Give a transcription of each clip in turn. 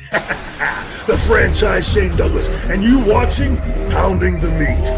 The franchise Shane Douglas, and you watching Pounding the Meat.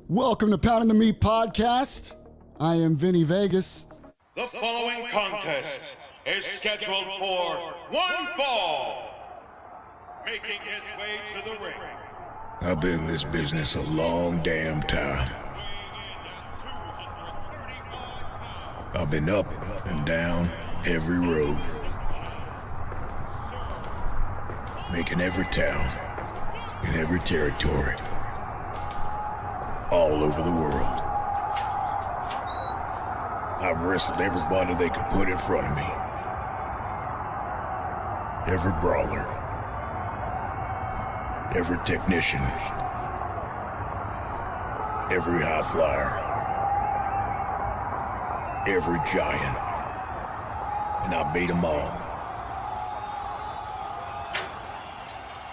Welcome to Pounding the Meat Podcast. I am Vinny Vegas. The following contest is scheduled for one fall. Making his way to the ring. I've been in this business a long damn time. I've been up and down every road. Making every town in every territory. All over the world. I've wrestled everybody they could put in front of me. Every brawler. Every technician. Every high flyer. Every giant. And I beat them all.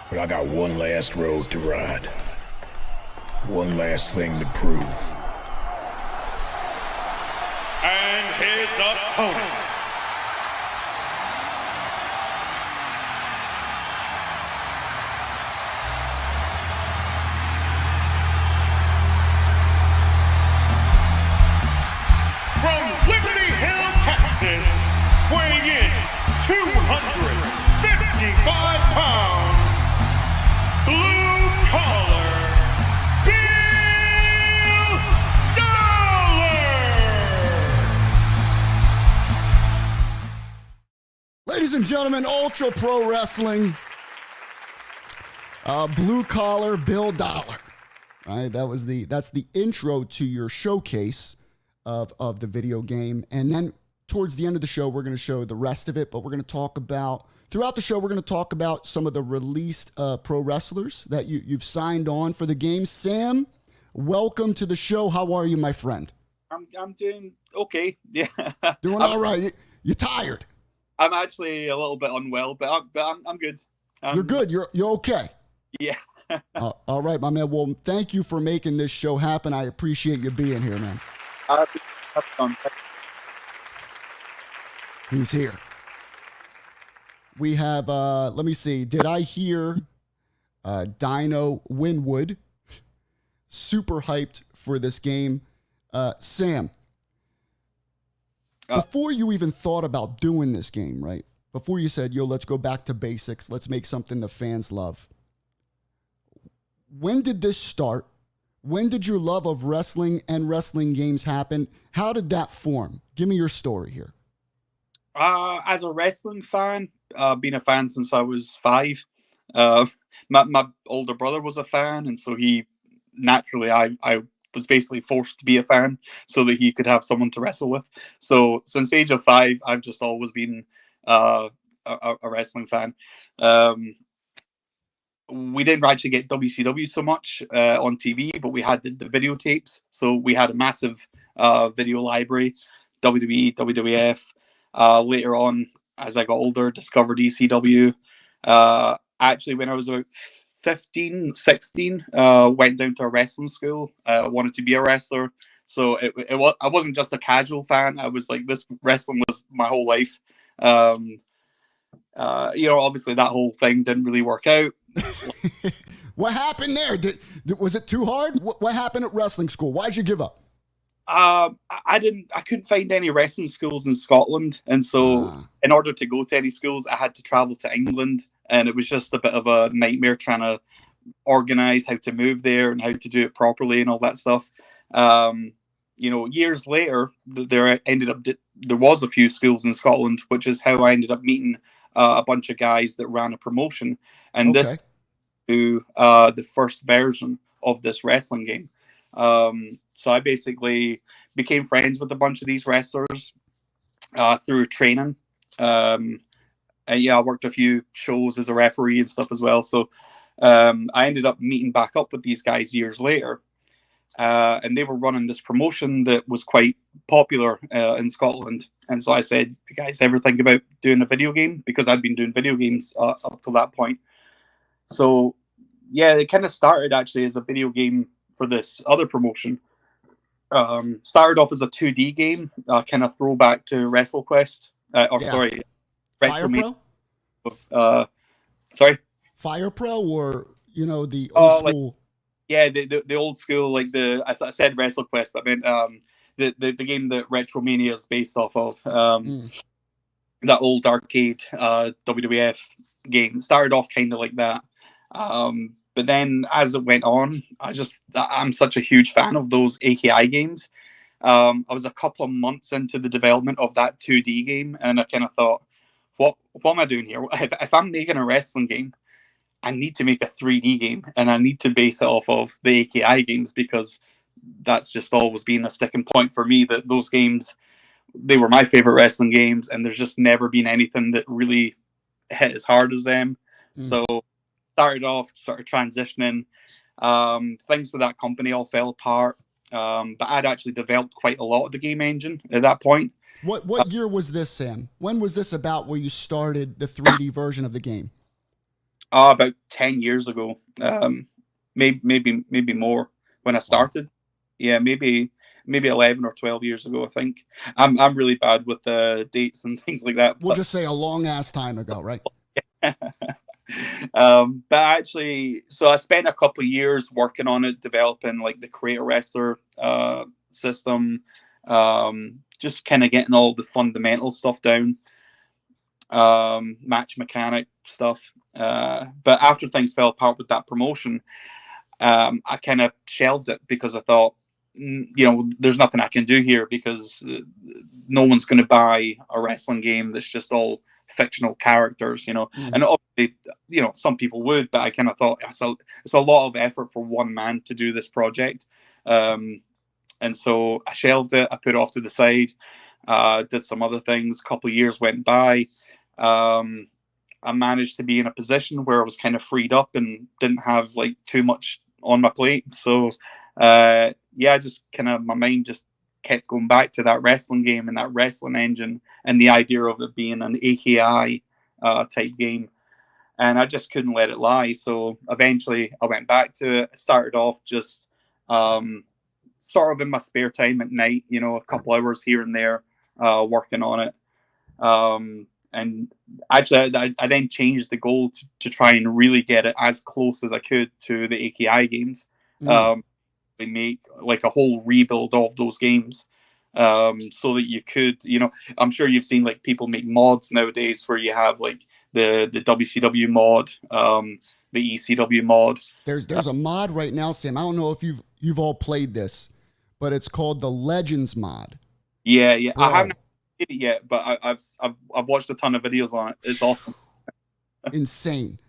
But I got one last road to ride. One last thing to prove. And his opponent. From Liberty Hill, Texas, weighing in 255 pounds, blue collar, Ladies and gentlemen, Ultra Pro Wrestling, blue collar Bill Dollar. All right, that's the intro to your showcase of the video game, and then towards the end of the show, we're going to show the rest of it. But we're going to talk about throughout the show. We're going to talk about some of the released pro wrestlers that you've signed on for the game. Sam, welcome to the show. How are you, my friend? I'm doing okay. Yeah, doing all right. You tired? I'm actually a little bit unwell, but I'm good. You're good. You're okay. Yeah. All right, my man. Well, thank you for making this show happen. I appreciate you being here, man. He's here. We have, let me see. Did I hear Dino Winwood super hyped for this game? Sam, before you even thought about doing this game, right? Before you said, yo, let's go back to basics. Let's make something the fans love. When did this start? When did your love of wrestling and wrestling games happen? How did that form? Give me your story here. As a wrestling fan, been a fan since I was 5. My older brother was a fan, and so he naturally, I was basically forced to be a fan so that he could have someone to wrestle with. So since the age of 5, I've just always been a wrestling fan. We didn't actually get WCW so much on TV, but we had the videotapes. So we had a massive video library, WWE, WWF. Later on, as I got older, discovered ECW. Actually, when I was about 15, 16, went down to a wrestling school. Wanted to be a wrestler. So I wasn't just a casual fan. I was like, this wrestling was my whole life. Obviously that whole thing didn't really work out. What happened there? Was it too hard? What happened at wrestling school? Why'd you give up? I couldn't find any wrestling schools in Scotland, and so in order to go to any schools, I had to travel to England, and it was just a bit of a nightmare trying to organize how to move there and how to do it properly and all that stuff. years later, there was a few schools in Scotland, which is how I ended up meeting a bunch of guys that ran a promotion, and Okay. this to the first version of this wrestling game. So I basically became friends with a bunch of these wrestlers through training. And yeah, I worked a few shows as a referee and stuff as well. So I ended up meeting back up with these guys years later. And they were running this promotion that was quite popular in Scotland. And so I said, you guys ever think about doing a video game? Because I'd been doing video games up to that point. So yeah, it kind of started actually as a video game for this other promotion. Started off as a 2D game, kind of throwback to WrestleQuest. Sorry, Fire Retro Pro? sorry? Fire Pro, or, the old school? Yeah, the old school, like I said WrestleQuest. I mean, the game that Retromania is based off of. That old arcade WWF game started off kind of like that. But then as it went on, I'm such a huge fan of those AKI games. I was a couple of months into the development of that 2D game, and I kind of thought, what am I doing here? If I'm making a wrestling game, I need to make a 3D game, and I need to base it off of the AKI games, because that's just always been a sticking point for me, that those games, they were my favorite wrestling games, and there's just never been anything that really hit as hard as them. So started transitioning. Things with that company all fell apart. But I'd actually developed quite a lot of the game engine at that point. What year was this, Sam? When was this about where you started the 3D version of the game? About 10 years ago. Maybe more when I started. Yeah, maybe 11 or 12 years ago, I think. I'm really bad with dates and things like that. We'll just say a long ass time ago, right? But actually, so I spent a couple of years working on it, developing like the Creator Wrestler system, just kind of getting all the fundamental stuff down, match mechanic stuff. But after things fell apart with that promotion, I kind of shelved it, because I thought, there's nothing I can do here, because no one's going to buy a wrestling game that's just all fictional characters, and obviously, some people would, but I kind of thought it's a lot of effort for one man to do this project, and so I shelved it. I put it off to the side, did some other things. A couple of years went by. I managed to be in a position where I was kind of freed up and didn't have like too much on my plate, so just kind of my mind just kept going back to that wrestling game and that wrestling engine, and the idea of it being an AKI type game, and I just couldn't let it lie. So eventually I went back to it. I started off just sort of in my spare time at night, a couple hours here and there, working on it. And actually I then changed the goal to try and really get it as close as I could to the AKI games. They make like a whole rebuild of those games, so that you could, I'm sure you've seen like people make mods nowadays where you have like the WCW mod, the ECW mod. There's a mod right now, Sam. I don't know if you've all played this, but it's called the Legends mod. Yeah. Bro. I haven't played it yet, but I've watched a ton of videos on it. It's awesome. Insane.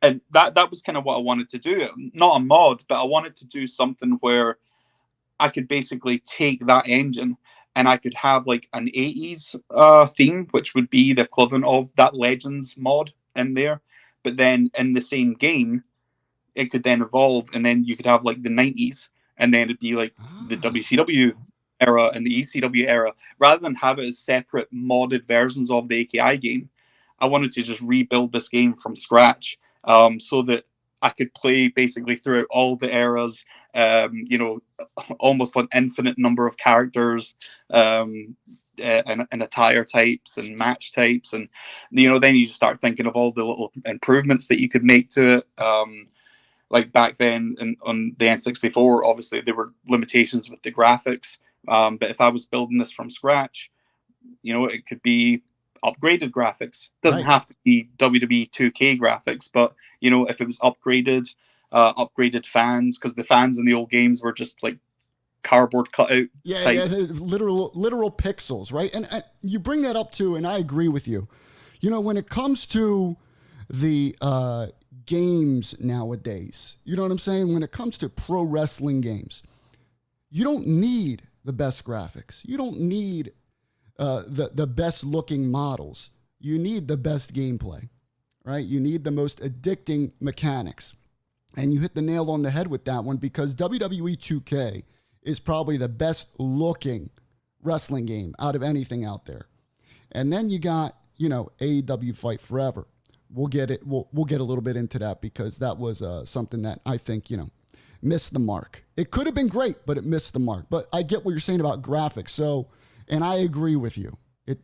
And that was kind of what I wanted to do. Not a mod, but I wanted to do something where I could basically take that engine and I could have like an 80s theme, which would be the equivalent of that Legends mod in there. But then in the same game, it could then evolve, and then you could have like the 90s, and then it'd be like the WCW era and the ECW era. Rather than have it as separate modded versions of the AKI game, I wanted to just rebuild this game from scratch, so that I could play basically throughout all the eras, almost an infinite number of characters, and attire types and match types. And, then you just start thinking of all the little improvements that you could make to it. Like back then on the N64, obviously there were limitations with the graphics. But if I was building this from scratch, it could be upgraded graphics. Doesn't have to be WWE 2K graphics, but if it was upgraded fans, because the fans in the old games were just like cardboard cutout. Yeah, type. yeah, the literal pixels, right? And you bring that up too, and I agree with you. You know, when it comes to the games nowadays, you know what I'm saying? When it comes to pro wrestling games, you don't need the best graphics. You don't need the best looking models. You need the best gameplay, right? You need the most addicting mechanics. And you hit the nail on the head with that one, because WWE 2K is probably the best looking wrestling game out of anything out there. And then you got, you know, AEW Fight Forever. We'll get it. We'll get a little bit into that, because that was something that I think, you know, missed the mark. It could have been great, but it missed the mark. But I get what you're saying about graphics. So, and I agree with you.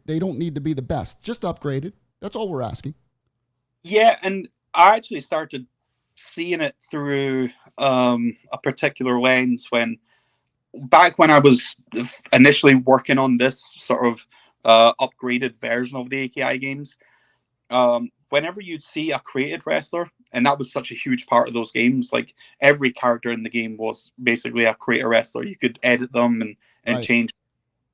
They don't need to be the best, just upgraded. That's all we're asking. Yeah, and I actually started seeing it through a particular lens back when I was initially working on this sort of upgraded version of the AKI games. Whenever you'd see a created wrestler, and that was such a huge part of those games, like every character in the game was basically a creator wrestler. You could edit them and Right. change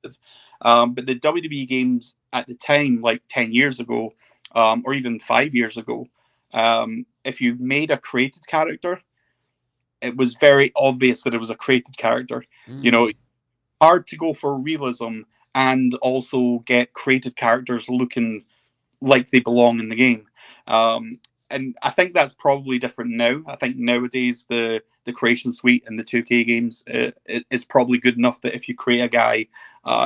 it. But the WWE games at the time, like 10 years ago, or even 5 years ago, if you made a created character, it was very obvious that it was a created character. You know, hard to go for realism and also get created characters looking like they belong in the game. And I think that's probably different now. I think nowadays the creation suite in the 2K games is probably good enough that if you create a guy,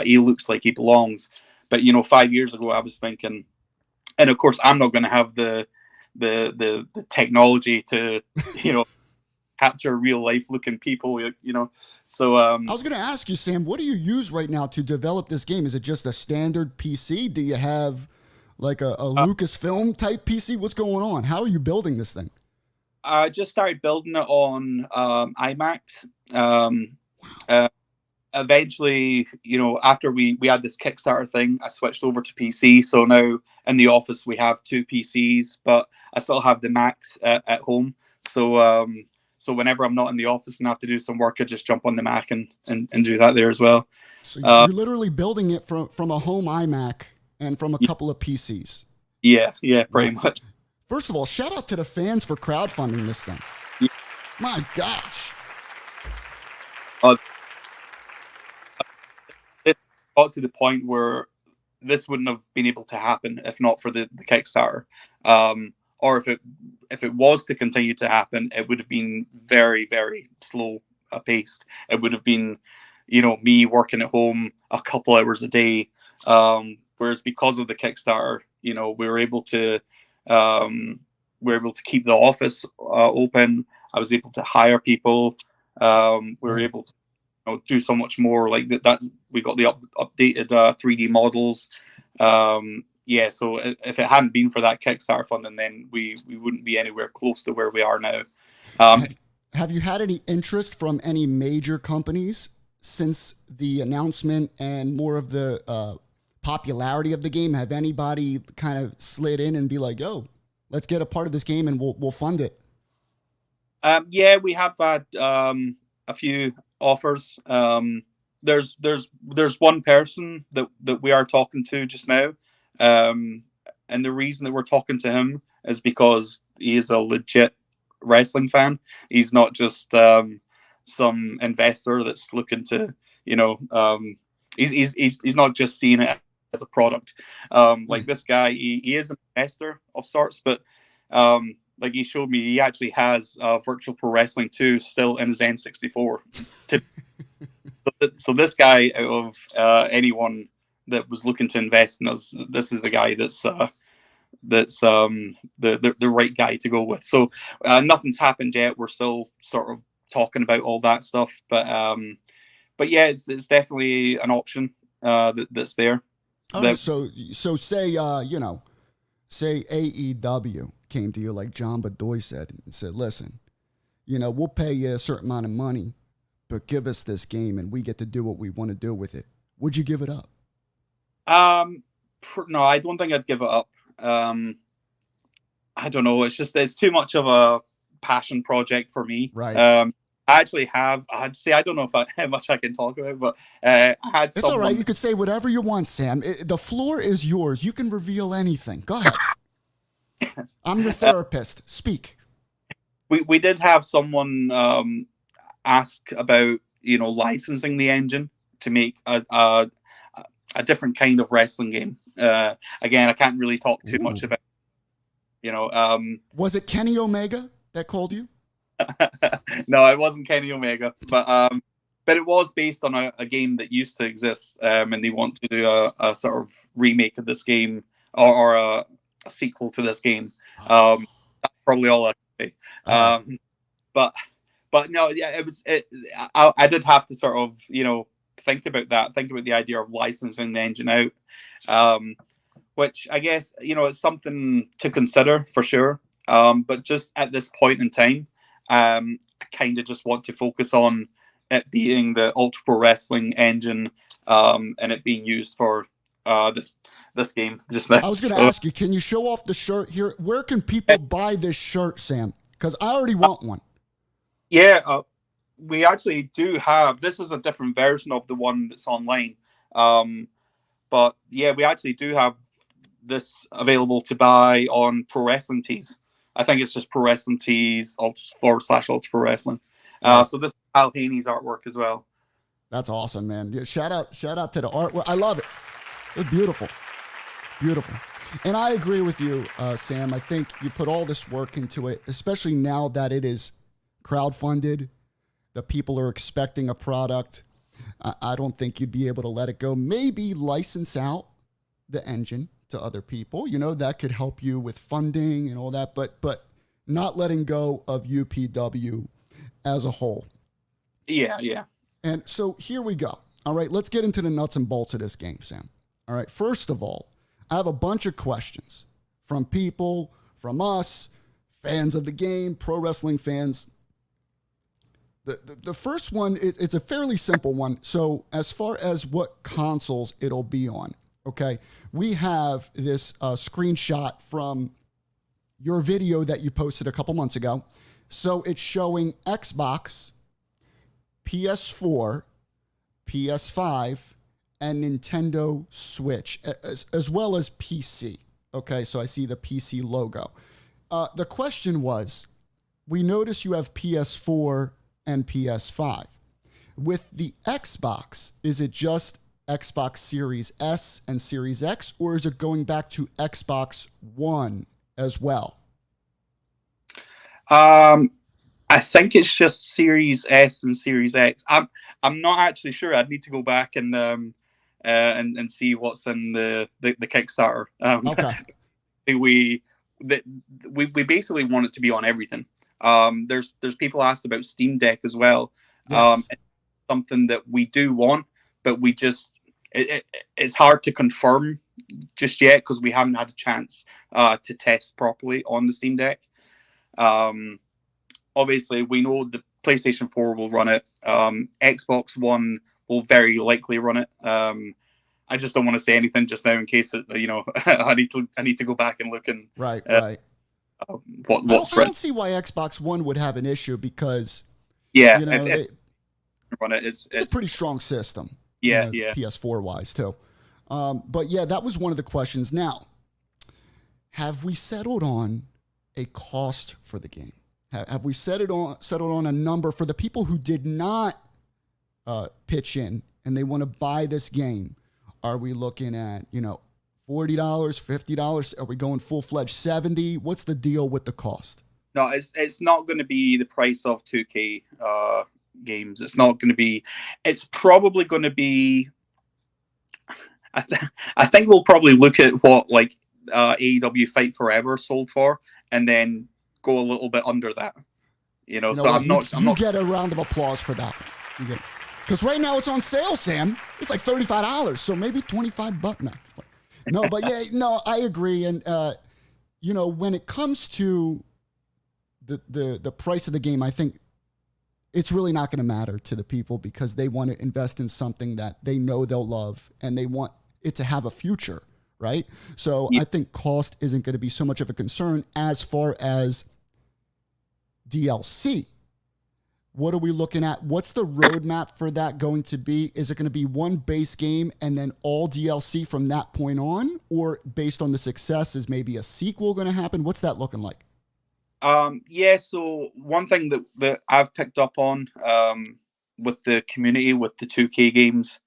he looks like he belongs. But, you know, 5 years ago, I was thinking, and of course, I'm not going to have the technology to, you know, capture real life looking people, you know. So I was going to ask you, Sam, what do you use right now to develop this game? Is it just a standard PC? Do you have like a Lucasfilm type PC? What's going on? How are you building this thing? I just started building it on iMac. Eventually, you know, after we had this Kickstarter thing, I switched over to PC. So now in the office we have 2 PCs, but I still have the Macs at home. So so whenever I'm not in the office and have to do some work, I just jump on the Mac and do that there as well. So you're literally building it from a home iMac and from a couple of PCs. Yeah, pretty much. First of all, shout out to the fans for crowdfunding this thing. Yeah. My gosh. It got to the point where this wouldn't have been able to happen if not for the Kickstarter. Or if it was to continue to happen, it would have been very, very slow paced. It would have been, you know, me working at home a couple hours a day. Whereas because of the Kickstarter, you know, we were able to keep the office open. I was able to hire people. We were able to, you know, do so much more. Like that we got the updated 3D models. Yeah, so if it hadn't been for that Kickstarter funding, then we wouldn't be anywhere close to where we are now. Have you had any interest from any major companies since the announcement and more of the popularity of the game? Have anybody kind of slid in and be like, "Yo, let's get a part of this game and we'll fund it"? Yeah, we have had a few offers. There's one person that we are talking to just now. And the reason that we're talking to him is because he is a legit wrestling fan. He's not just some investor that's looking to, you know, he's not just seeing it as a product. Like this guy, he is an investor of sorts, but like he showed me, he actually has Virtual Pro Wrestling 2 still in his N64. So this guy, out of anyone that was looking to invest in us, this is the guy that's the right guy to go with. So nothing's happened yet. We're still sort of talking about all that stuff, but yeah, it's definitely an option that's there. All right, so say you know, say AEW came to you like John Bedoy said and said, "Listen, you know, we'll pay you a certain amount of money, but give us this game and we get to do what we want to do with it." Would you give it up? No, I don't think I'd give it up. I don't know. It's too much of a passion project for me. Right. I actually have. I'd say I don't know how much I can talk about, but I had It's someone. all right. You could say whatever you want, Sam. The floor is yours. You can reveal anything. Go ahead. I'm your therapist. Speak. We did have someone ask about licensing the engine to make a different kind of wrestling game. Again, I can't really talk too much about. Was it Kenny Omega that called you? No, it wasn't Kenny Omega, but it was based on a game that used to exist, and they want to do a sort of remake of this game or a sequel to this game. That's probably all I can say. But no, yeah, it was. I did have to sort of think about the idea of licensing the engine out, which I guess is something to consider for sure. But just at this point in time, I kind of just want to focus on it being the Ultra Pro Wrestling engine, and it being used for this game just now. I was going to ask you, can you show off the shirt here? Where can people buy this shirt, Sam? Because I already want one. Yeah, we actually do have. This is a different version of the one that's online, but yeah, we actually do have this available to buy on Pro Wrestling Tees. I think it's just Pro Wrestling Tees /Ultra Pro Wrestling. So this is Al Haney's artwork as well. That's awesome, man. Yeah, shout out to the art. I love it. It's beautiful. Beautiful. And I agree with you, Sam. I think you put all this work into it, especially now that it is crowdfunded. The people are expecting a product. I don't think you'd be able to let it go. Maybe license out the engine to other people. That could help you with funding and all that, but not letting go of UPW as a whole. Yeah. And so here we go. All right, let's get into the nuts and bolts of this game, Sam. All right, first of all, I have a bunch of questions from people, from us, fans of the game, pro wrestling fans. The first one, it's a fairly simple one. So as far as what consoles it'll be on, okay, we have this screenshot from your video that you posted a couple months ago. So it's showing Xbox, PS4, PS5, and Nintendo Switch, as well as PC. Okay, so I see the PC logo. The question was, we notice you have PS4 and PS5. With the Xbox, is it just Xbox Series S and Series X, or is it going back to Xbox One as well? I think it's just Series S and Series X. I'm not actually sure. I'd need to go back and see what's in the Kickstarter. Okay. We basically want it to be on everything. There's people asked about Steam Deck as well. Yes. It's something that we do want, but we just it's hard to confirm just yet because we haven't had a chance to test properly on the Steam Deck. Obviously, we know the PlayStation 4 will run it. Xbox One will very likely run it. I just don't want to say anything just now in case I need to go back and look and right. I don't see why Xbox One would have an issue because if run it. It's a pretty strong system. Yeah. PS4 wise too. But yeah, that was one of the questions. Now, have we settled on a cost for the game? Have we settled on a number for the people who did not pitch in and they want to buy this game? Are we looking at $40, $50? Are we going full-fledged $70? What's the deal with the cost? No, it's not going to be the price of 2K games. It's not going to be. It's probably going to be. I think we'll probably look at what AEW Fight Forever sold for, and then go a little bit under that. So I'm not. You get a round of applause for that. Because right now it's on sale, Sam. It's like $35, so maybe $25. No, but yeah, no, I agree. And when it comes to the price of the game, I think it's really not going to matter to the people because they want to invest in something that they know they'll love and they want it to have a future, right? So I think cost isn't going to be so much of a concern as far as DLC. What are we looking at? What's the roadmap for that going to be? Is it going to be one base game and then all DLC from that point on? Or based on the success, is maybe a sequel going to happen? What's that looking like? Yeah, so one thing that I've picked up on with the community, with the 2K games,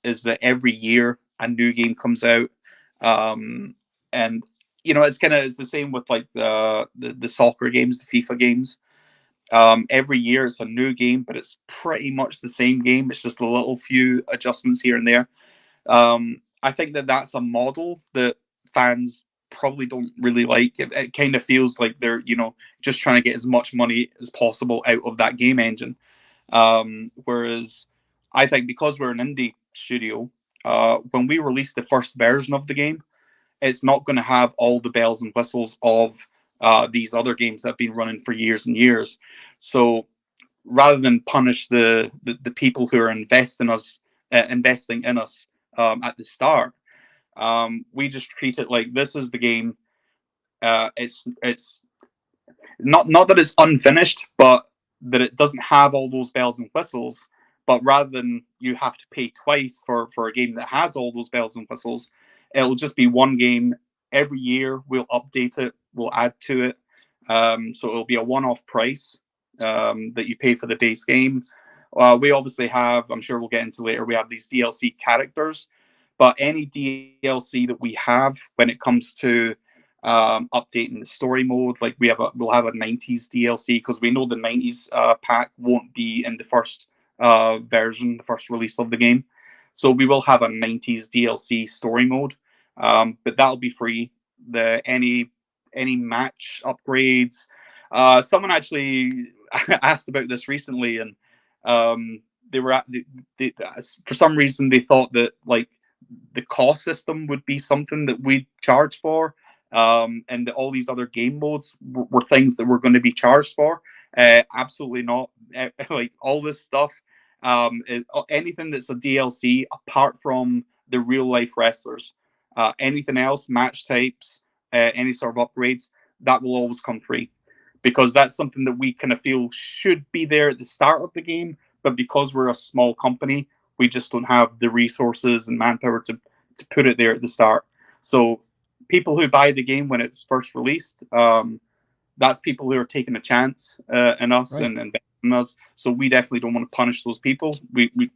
is that every year a new game comes out. And, it's the same with like the soccer games, the FIFA games. Every year it's a new game, but it's pretty much the same game. It's just a little few adjustments here and there. I think that that's a model that fans probably don't really like. It kind of feels like they're, just trying to get as much money as possible out of that game engine. Whereas I think because we're an indie studio, when we release the first version of the game, it's not going to have all the bells and whistles of these other games that have been running for years and years. So rather than punish the people who are investing in us at the start, we just treat it like this is the game. It's not that it's unfinished, but that it doesn't have all those bells and whistles. But rather than you have to pay twice for a game that has all those bells and whistles, it'll just be one game every year. We'll update it, we'll add to it. So it'll be a one-off price that you pay for the base game. We obviously have, I'm sure we'll get into later, we have these DLC characters. But any DLC that we have when it comes to updating the story mode, like we'll have a 90s DLC, because we know the 90s pack won't be in the first version, the first release of the game. So we will have a 90s DLC story mode, but that'll be free. Any match upgrades. Someone actually asked about this recently, and they were for some reason they thought that like the cost system would be something that we charge for, and that all these other game modes were things that we're going to be charged for. Absolutely not. Like all this stuff, anything that's a DLC apart from the real life wrestlers, anything else, match types, any sort of upgrades, that will always come free, because that's something that we kind of feel should be there at the start of the game, but because we're a small company, we just don't have the resources and manpower to put it there at the start. So people who buy the game when it's first released, that's people who are taking a chance in us, right, and investing in us. So we definitely don't want to punish those people. We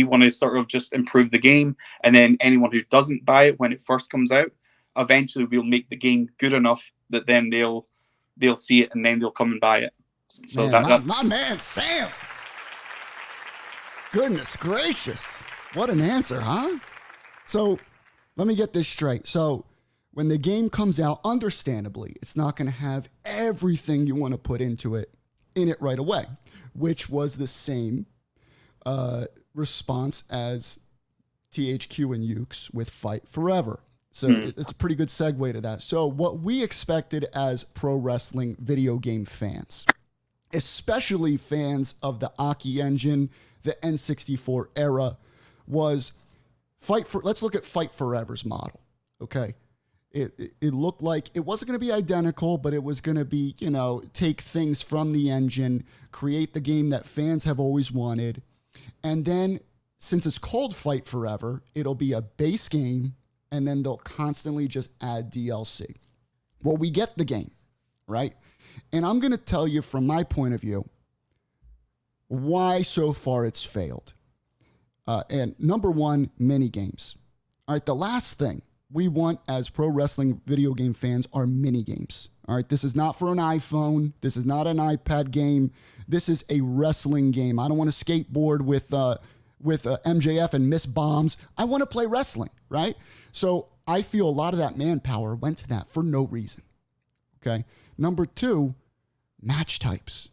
want to sort of just improve the game, and then anyone who doesn't buy it when it first comes out, eventually we'll make the game good enough that then they'll see it and then they'll come and buy it. So man, that's my man Sam. Goodness gracious, what an answer, huh? So let me get this straight. So when the game comes out, understandably, it's not going to have everything you want to put into it in it right away, which was the same response as THQ and Ukes with Fight Forever. So it's a pretty good segue to that. So what we expected as pro wrestling video game fans, especially fans of the Aki engine, the N64 era, was let's look at Fight Forever's model. Okay. It looked like it wasn't going to be identical, but it was going to be, take things from the engine, create the game that fans have always wanted. And then since it's called Fight Forever, it'll be a base game, and then they'll constantly just add DLC. Well, we get the game, right? And I'm going to tell you from my point of view why so far it's failed. And number one, mini games. All right, the last thing we want as pro wrestling video game fans are mini games. All right, this is not for an iPhone. This is not an iPad game. This is a wrestling game. I don't want to skateboard with MJF and miss bombs. I want to play wrestling, right? So I feel a lot of that manpower went to that for no reason. Okay. Number two, match types.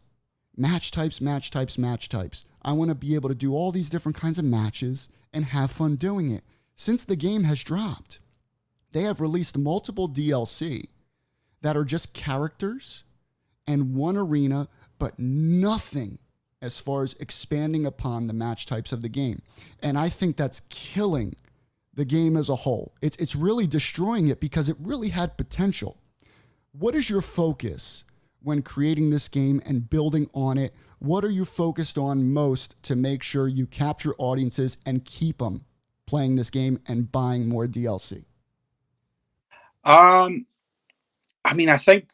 Match types. I want to be able to do all these different kinds of matches and have fun doing it. Since the game has dropped, they have released multiple DLC that are just characters and one arena, but nothing as far as expanding upon the match types of the game. And I think that's killing the game as a whole. It's really destroying it because it really had potential. What is your focus when creating this game and building on it? What are you focused on most to make sure you capture audiences and keep them playing this game and buying more DLC? I mean, I think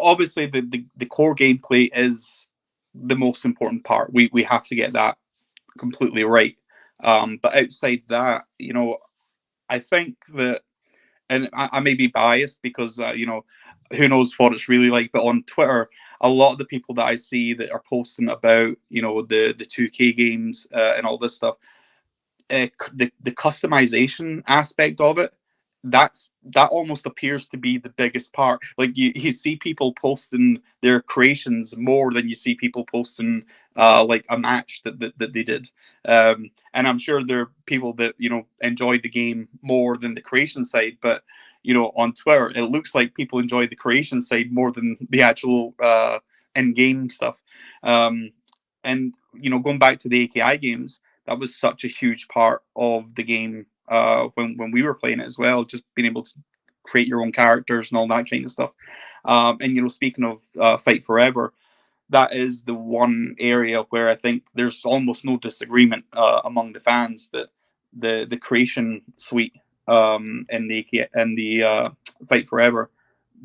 obviously the core gameplay is the most important part. We have to get that completely right. But outside that, I think that, and I may be biased because who knows what it's really like. But on Twitter, a lot of the people that I see that are posting about the 2K games and all this stuff, the customization aspect of it, that almost appears to be the biggest part. Like you see people posting their creations more than you see people posting like a match that they did. And I'm sure there are people that enjoy the game more than the creation side, but on Twitter it looks like people enjoy the creation side more than the actual in-game stuff. And going back to the AKI games, that was such a huge part of the game when we were playing it as well. Just being able to create your own characters and all that kind of stuff. And speaking of Fight Forever, that is the one area where I think there's almost no disagreement among the fans that the creation suite in the Fight Forever,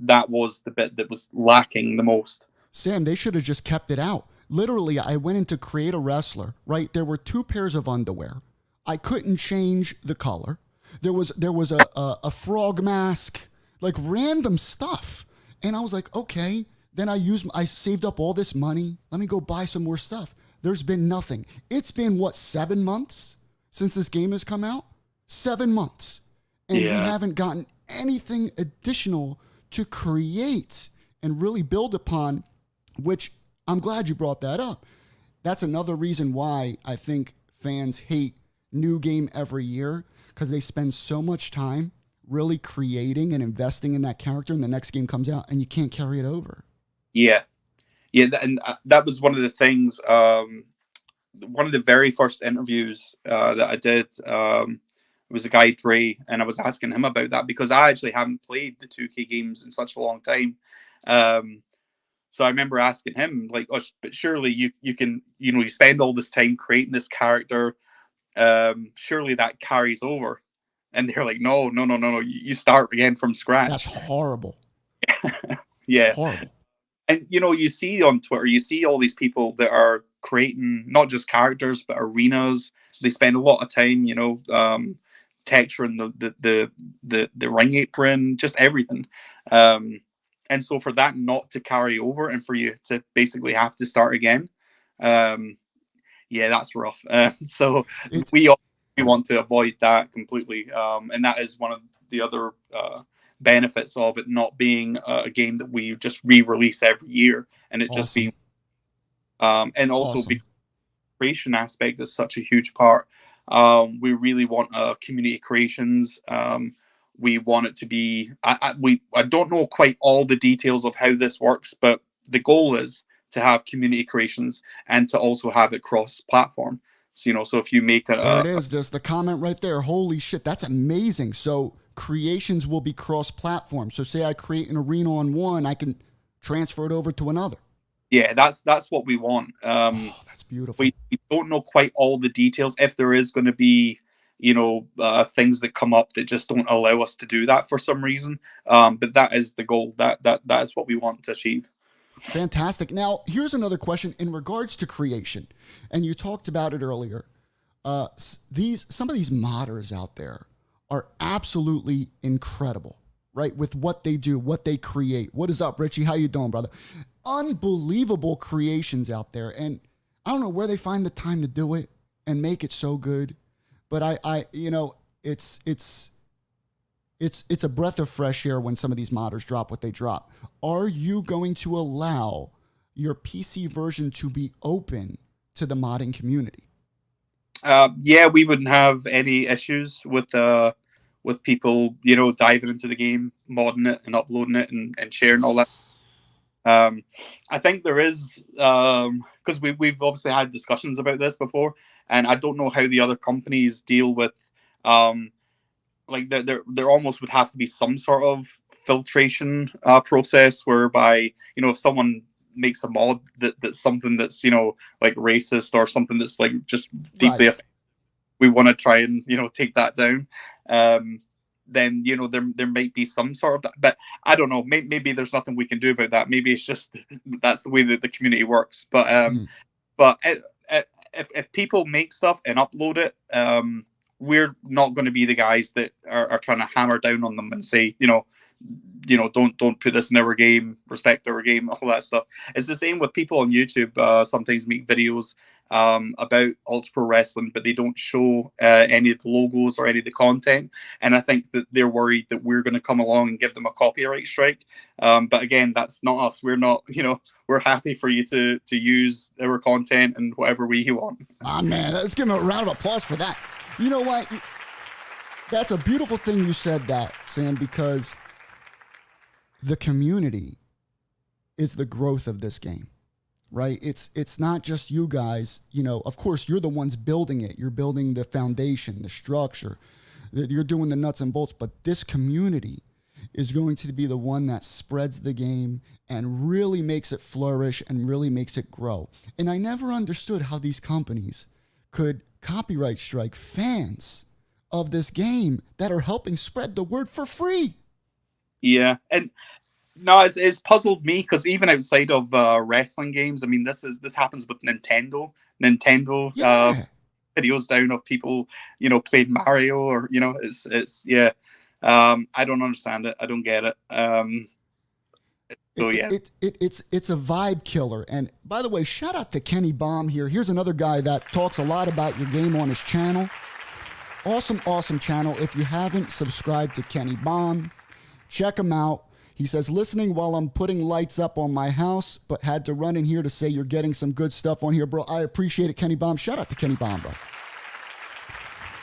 that was the bit that was lacking the most. Sam, they should have just kept it out. Literally, I went in to create a wrestler, right? There were 2 pairs of underwear. I couldn't change the color. There was a frog mask, like random stuff. And I was like, okay. Then I saved up all this money. Let me go buy some more stuff. There's been nothing. It's been, 7 months since this game has come out? 7 months. And we haven't gotten anything additional to create and really build upon, which I'm glad you brought that up. That's another reason why I think fans hate new game every year, because they spend so much time really creating and investing in that character, and the next game comes out and you can't carry it over. Yeah. And that was one of the things. One of the very first interviews that I did was a guy, Dre, and I was asking him about that because I actually haven't played the 2K games in such a long time. So I remember asking him, like, oh, but surely you can, you spend all this time creating this character. Surely that carries over. And they're like, no. You start again from scratch. That's horrible. Yeah. Horrible. And, you see on Twitter, you see all these people that are creating not just characters, but arenas. They spend a lot of time, texturing the ring apron, just everything. And so for that not to carry over and for you to basically have to start again, that's rough. So we want to avoid that completely. And that is one of the other benefits of it not being a game that we just re-release every year, and it just being and also the creation aspect is such a huge part. We really want community creations. We want it to be I don't know quite all the details of how this works, but the goal is to have community creations and to also have it cross platform. So so if you make there it is, there's the comment right there. Holy shit, that's amazing. So creations will be cross-platform. So say I create an arena on one, I can transfer it over to another. Yeah, that's what we want. That's beautiful. We don't know quite all the details. If there is going to be, things that come up that just don't allow us to do that for some reason, but that is the goal. That is what we want to achieve. Fantastic. Now, here's another question in regards to creation, and you talked about it earlier. Some of these modders out there are absolutely incredible, right? With what they do, what they create. What is up, Richie? How you doing, brother? Unbelievable creations out there, and I don't know where they find the time to do it and make it so good, but it's a breath of fresh air when some of these modders drop what they drop. Are you going to allow your PC version to be open to the modding community? We wouldn't have any issues with people, diving into the game, modding it and uploading it and sharing all that. I think there is, because we've obviously had discussions about this before, and I don't know how the other companies deal with, like there almost would have to be some sort of filtration process whereby, you know, if someone makes a mod that's something that's, you know, like racist or something that's like just deeply Right. we want to try and, you know, take that down. Then, you know, there might be some sort of that, but I don't know. Maybe there's nothing we can do about that. Maybe it's just that's the way that the community works. But if people make stuff and upload it, we're not going to be the guys that are trying to hammer down on them and say, you know, don't put this in our game, respect our game, all that stuff. It's the same with people on YouTube. Sometimes make videos about Ultra Pro Wrestling, but they don't show any of the logos or any of the content. And I think that they're worried that we're going to come along and give them a copyright strike. But again, that's not us. We're not, you know, we're happy for you to use our content in whatever way you want. Ah, man, let's give him a round of applause for that. You know what? That's a beautiful thing you said that, Sam, because the community is the growth of this game, right? It's not just you guys, you know, of course you're the ones building it. You're building the foundation, the structure, you're doing the nuts and bolts, but this community is going to be the one that spreads the game and really makes it flourish and really makes it grow. And I never understood how these companies could copyright strike fans of this game that are helping spread the word for free. Yeah, and no, it's puzzled me because even outside of wrestling games, I mean, this happens with Nintendo. Yeah. Videos down of people, you know, playing Mario, or you know, it's yeah. I don't understand it. I don't get it. So yeah, it's a vibe killer. And by the way, shout out to Kenny Baum here. Here's another guy that talks a lot about your game on his channel. Awesome channel. If you haven't subscribed to Kenny Baum, check him out. He says, listening while I'm putting lights up on my house, but had to run in here to say you're getting some good stuff on here, bro. I appreciate it, Kenny Baum. Shout out to Kenny Baum, bro.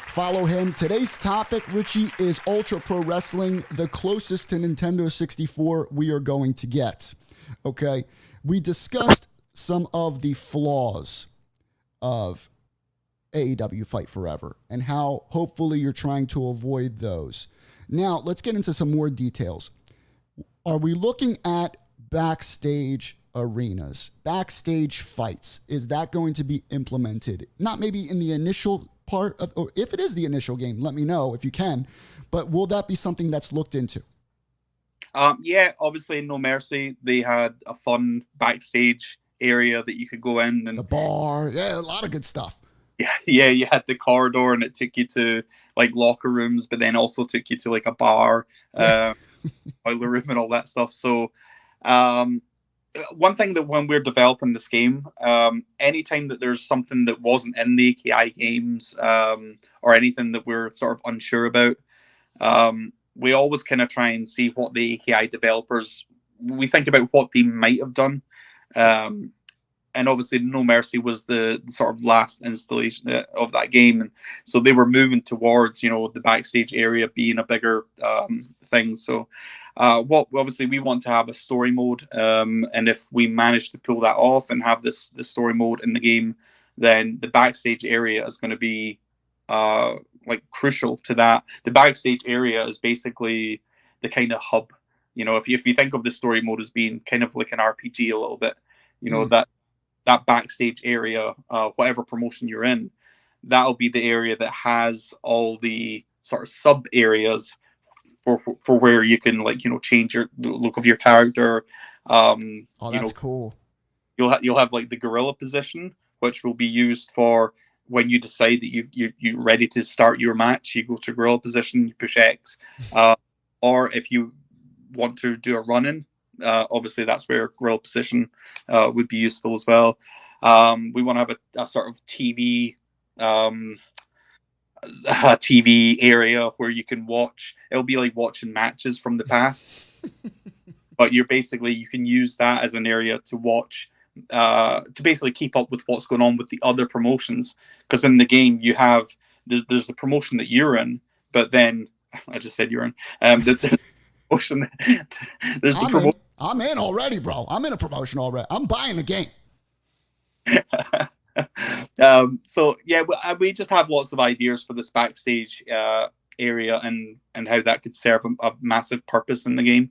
Follow him. Today's topic, Richie, is Ultra Pro Wrestling, the closest to Nintendo 64 we are going to get. Okay. We discussed some of the flaws of AEW Fight Forever and how hopefully you're trying to avoid those. Now, let's get into some more details. Are we looking at backstage arenas, backstage fights? Is that going to be implemented? Not maybe in the initial part of, or if it is the initial game, let me know if you can, but will that be something that's looked into? Yeah, obviously No Mercy, they had a fun backstage area that you could go in and the bar. Yeah, a lot of good stuff. Yeah, you had the corridor and it took you to like locker rooms, but then also took you to like a bar, boiler room and all that stuff. So one thing that when we're developing this game, anytime that there's something that wasn't in the AKI games or anything that we're sort of unsure about, we always kind of try and see what the AKI developers, we think about what they might have done. And obviously No Mercy was the sort of last installation of that game. And so they were moving towards, you know, the backstage area being a bigger thing. So what obviously we want to have a story mode. And if we manage to pull that off and have this story mode in the game, then the backstage area is going to be like crucial to that. The backstage area is basically the kind of hub. You know, if you think of the story mode as being kind of like an RPG a little bit, you know, that backstage area, whatever promotion you're in, that'll be the area that has all the sort of sub areas for where you can, like, you know, change the look of your character. That's cool. You'll have like the gorilla position, which will be used for when you decide that you're ready to start your match. You go to gorilla position, you push X, or if you want to do a run-in, obviously that's where gorilla position would be useful as well. We want to have a sort of TV area where you can watch. It'll be like watching matches from the past, but you can use that as an area to watch, to basically keep up with what's going on with the other promotions. Because in the game you have there's the promotion that you're in, but then I just said you're in. The promotion. There's the promotion. I'm in already, bro. I'm in a promotion already. I'm buying the game. So yeah, we just have lots of ideas for this backstage area and how that could serve a massive purpose in the game.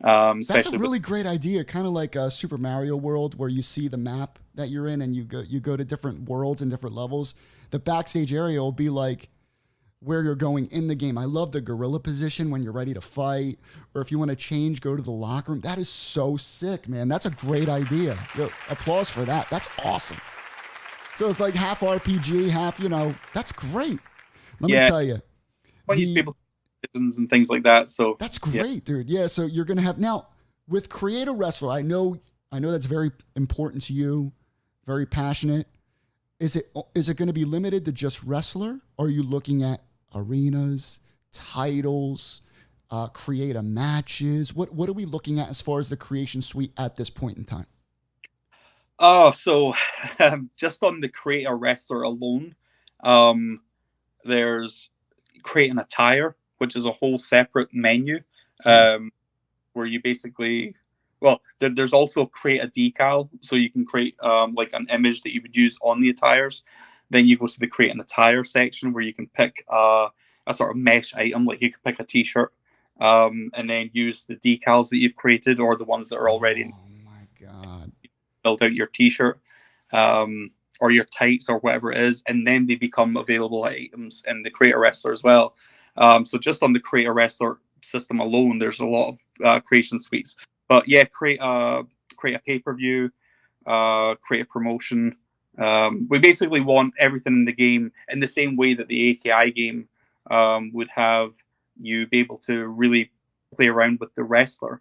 That's a really great idea, kind of like a Super Mario World, where you see the map that you're in and you go to different worlds and different levels. The backstage area will be like where you're going in the game. I love the gorilla position when you're ready to fight, or if you want to change, go to the locker room. That is so sick, man. That's a great idea. Yo, applause for that. That's awesome. So it's like half RPG, half, that's great. Let me tell you. People and things like that. So that's great, dude. Yeah. So you're going to have now with Create a Wrestler. I know that's very important to you, very passionate. Is it going to be limited to just wrestler? Or are you looking at arenas, titles, create a matches? What are we looking at as far as the creation suite at this point in time? Oh, so just on the Create a Wrestler alone, there's Create an Attire, which is a whole separate menu where you basically, there's also Create a Decal, so you can create like an image that you would use on the attires. Then you go to the Create an Attire section where you can pick a sort of mesh item, like you can pick a t-shirt and then use the decals that you've created or the ones that are already. Oh my God. Build out your t-shirt or your tights or whatever it is, and then they become available items in the Create a Wrestler as well. So just on the Create a Wrestler system alone, there's a lot of creation suites. But yeah, create a pay-per-view, create a promotion. We basically want everything in the game in the same way that the AKI game would have you be able to really play around with the wrestler.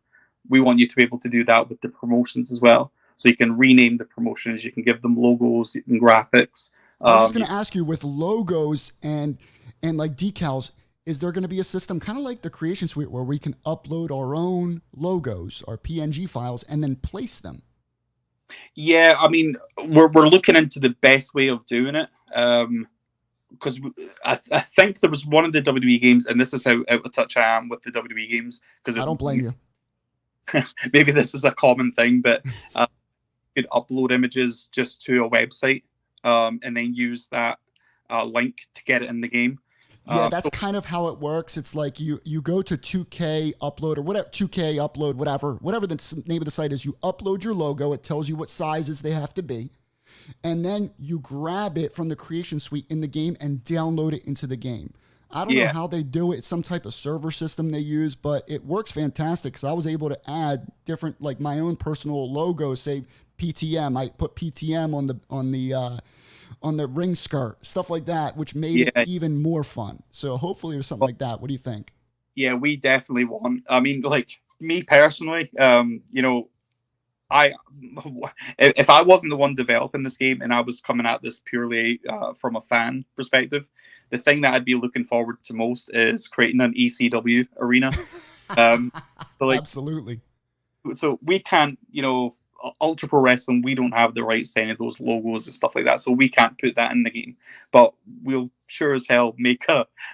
We want you to be able to do that with the promotions as well. So you can rename the promotions, you can give them logos and graphics. I was just going to ask you, with logos and like decals, is there going to be a system kind of like the Creation Suite where we can upload our own logos or PNG files and then place them? Yeah, I mean, we're looking into the best way of doing it. Because I think there was one of the WWE games, and this is how out of touch I am with the WWE games. Because I don't blame you. Maybe this is a common thing, but you could upload images just to a website and then use that link to get it in the game. Yeah, that's kind of how it works. It's like you go to 2K upload or whatever, 2K upload, whatever the name of the site is. You upload your logo. It tells you what sizes they have to be. And then you grab it from the Creation Suite in the game and download it into the game. I don't know how they do it. It's some type of server system they use, but it works fantastic because I was able to add different, like my own personal logo, say PTM. I put PTM on the ring skirt, stuff like that, which made it even more fun. So hopefully there's something like that. What do you think? Yeah, we definitely want. I mean, like me personally, if I wasn't the one developing this game and I was coming at this purely from a fan perspective, the thing that I'd be looking forward to most is creating an ECW arena. Absolutely. So we can't, Ultra Pro Wrestling, we don't have the rights to any of those logos and stuff like that, so we can't put that in the game. But we'll sure as hell make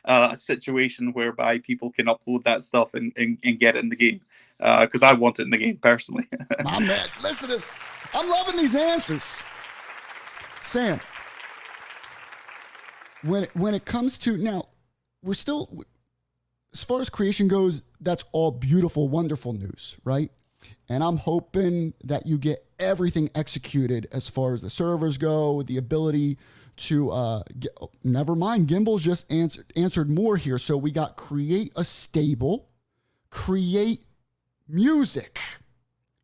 a situation whereby people can upload that stuff and get it in the game. Because I want it in the game personally. My man, listen, I'm loving these answers. Sam, when it comes to now, we're still, as far as creation goes, that's all beautiful, wonderful news, right? And I'm hoping that you get everything executed as far as the servers go, the ability to never mind. Gimbal's just answered more here. So we got create a stable, create music,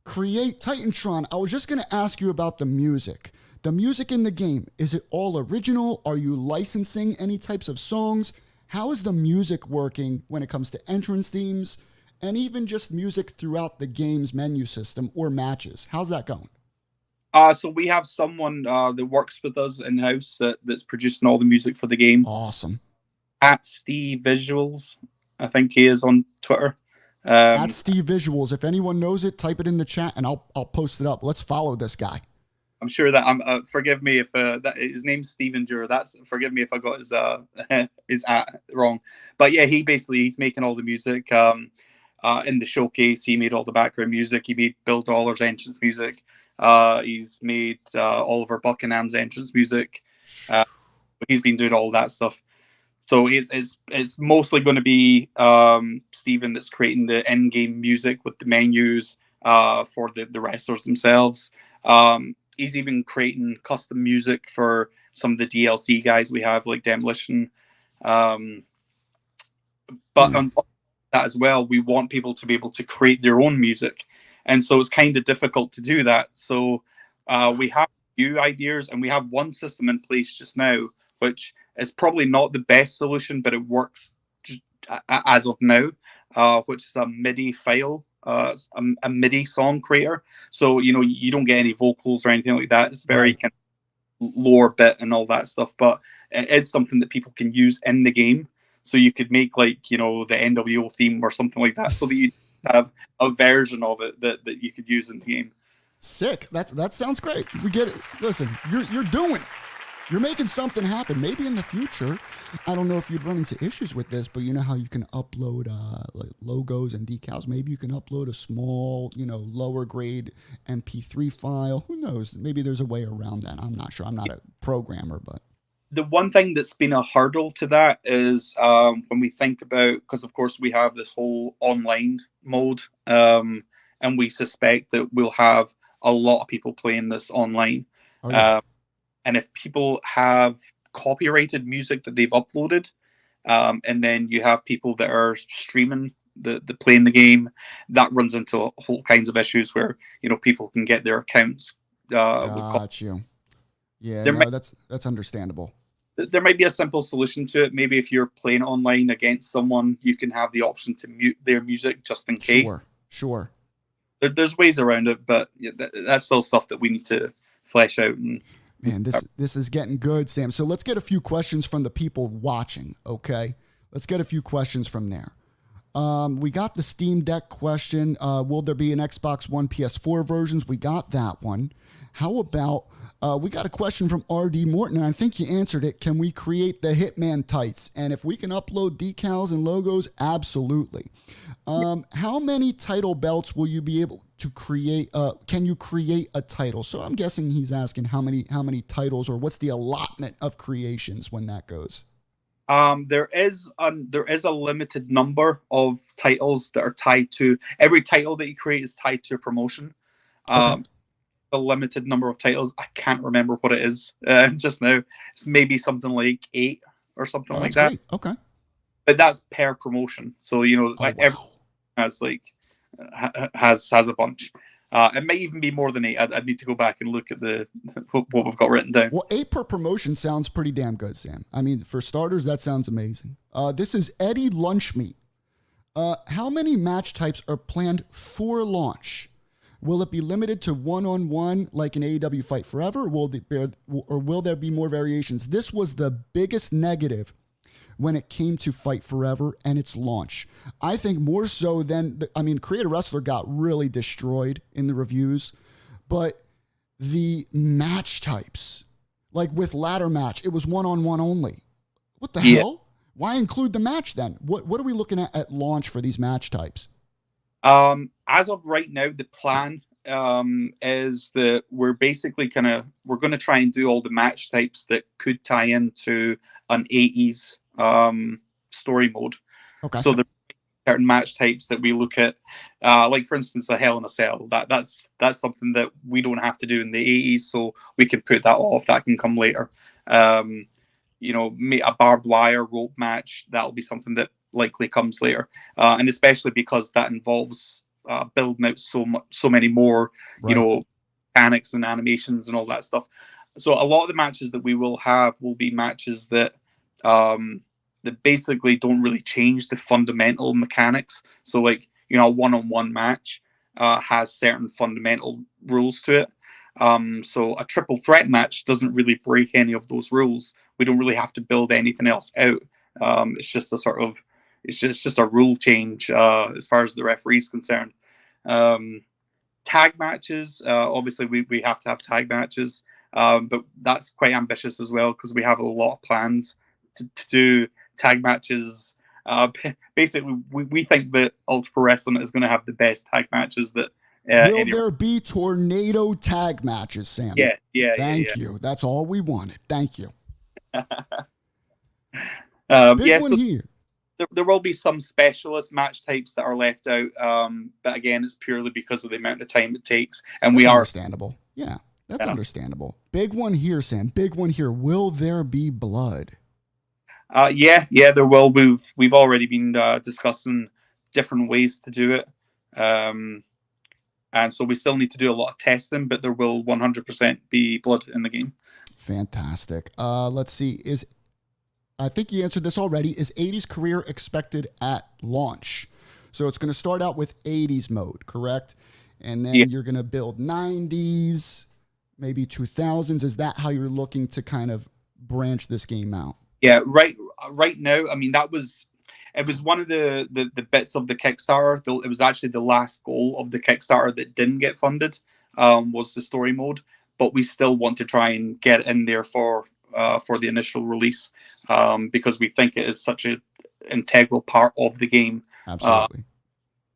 create Titantron. I was just going to ask you about the music. The music in the game, is it all original? Are you licensing any types of songs? How is the music working when it comes to entrance themes and even just music throughout the game's menu system or matches? How's that going? So we have someone that works with us in-house that's producing all the music for the game. Awesome. At Steve Visuals, I think he is on Twitter. At Steve Visuals. If anyone knows it, type it in the chat and I'll post it up. Let's follow this guy. I'm sure that forgive me if that his name's Steven Jura. Forgive me if I got his at wrong. But yeah, he's making all the music. In the showcase, he made all the background music. He made Bill Dollar's entrance music. He's made Oliver Buckingham's entrance music. He's been doing all that stuff. So it's mostly going to be Stephen that's creating the in-game music with the menus for the wrestlers themselves. He's even creating custom music for some of the DLC guys we have, like Demolition. But on top of that as well, we want people to be able to create their own music. And so it's kind of difficult to do that. So we have a few ideas, and we have one system in place just now, which is probably not the best solution, but it works as of now, which is a MIDI file, a MIDI song creator. So, you don't get any vocals or anything like that. It's very kind of lower bit and all that stuff, but it is something that people can use in the game. So you could make the NWO theme or something like that, so that you have a version of it that you could use in the game. Sick. That sounds great. We get it. Listen, you're doing it. You're making something happen. Maybe in the future, I don't know if you'd run into issues with this, but you know how you can upload like logos and decals. Maybe you can upload a small, lower grade MP3 file. Who knows? Maybe there's a way around that. I'm not sure. I'm not a programmer, but the one thing that's been a hurdle to that is when we think about, because of course we have this whole online mode, and we suspect that we'll have a lot of people playing this online. Oh, yeah. And if people have copyrighted music that they've uploaded, and then you have people that are streaming the playing the game, that runs into whole kinds of issues where people can get their accounts. Got you. Yeah, that's understandable. There might be a simple solution to it. Maybe if you're playing online against someone, you can have the option to mute their music just in case. Sure. There's ways around it, but that's still stuff that we need to flesh out. Man, this is getting good, Sam. So let's get a few questions from the people watching, okay? Let's get a few questions from there. We got the Steam Deck question. Will there be an Xbox One, PS4 versions? We got that one. How about, we got a question from RD Morton, and I think you answered it. Can we create the Hitman tights? And if we can upload decals and logos, absolutely. How many title belts will you be able to create? Can you create a title? So I'm guessing he's asking how many titles, or what's the allotment of creations when that goes? There is a limited number of titles that are tied to, every title that you create is tied to a promotion. Okay. A limited number of titles. I can't remember what it is just now. It's maybe something like 8 or something like that. Great. Okay. But that's per promotion. So every has has a bunch. It may even be more than 8. I'd need to go back and look at what we've got written down. Well, 8 per promotion sounds pretty damn good, Sam. I mean, for starters, that sounds amazing. This is Eddie Lunchmeat. How many match types are planned for launch? Will it be limited to one-on-one like in AEW Fight Forever, or will there be more variations? This was the biggest negative when it came to Fight Forever and its launch. I think more so than, Create a Wrestler got really destroyed in the reviews, but the match types, like with ladder match, it was one-on-one only. What the hell? Why include the match then? What are we looking at launch for these match types? As of right now, the plan is that we're basically we're going to try and do all the match types that could tie into an 80s story mode. Okay. So there are certain match types that we look at, like for instance, a Hell in a Cell. That's something that we don't have to do in the 80s, so we can put that off. That can come later. A barbed wire rope match, that'll be something that likely comes later, and especially because that involves building out so many more, mechanics and animations and all that stuff. So a lot of the matches that we will have will be matches that basically don't really change the fundamental mechanics. So like a one-on-one match has certain fundamental rules to it. So a triple threat match doesn't really break any of those rules. We don't really have to build anything else out. It's just a rule change as far as the referee is concerned. Tag matches, obviously we have to have tag matches, but that's quite ambitious as well because we have a lot of plans to do tag matches. Basically, we think that Ultra Pro Wrestling is going to have the best tag matches that. Will there be tornado tag matches, Sam? Yeah. Thank you. That's all we wanted. Thank you. Big Yes, one here. there will be some specialist match types that are left out, but again, it's purely because of the amount of time it takes, and That's we are. understandable. Yeah, that's understandable. Big one here, Sam. Big one here. Will there be blood? Yeah, there will. We've already been discussing different ways to do it, and so we still need to do a lot of testing, but there will 100% be blood in the game. Fantastic. Let's see. I think you answered this already. Is 80s career expected at launch? So it's going to start out with 80s mode, correct? And then you're going to build 90s, maybe 2000s. Is that how you're looking to kind of branch this game out? Yeah, right now, I mean, it was one of the bits of the Kickstarter. It was actually the last goal of the Kickstarter that didn't get funded, was the story mode. But we still want to try and get it in there for the initial release, because we think it is such an integral part of the game. Absolutely.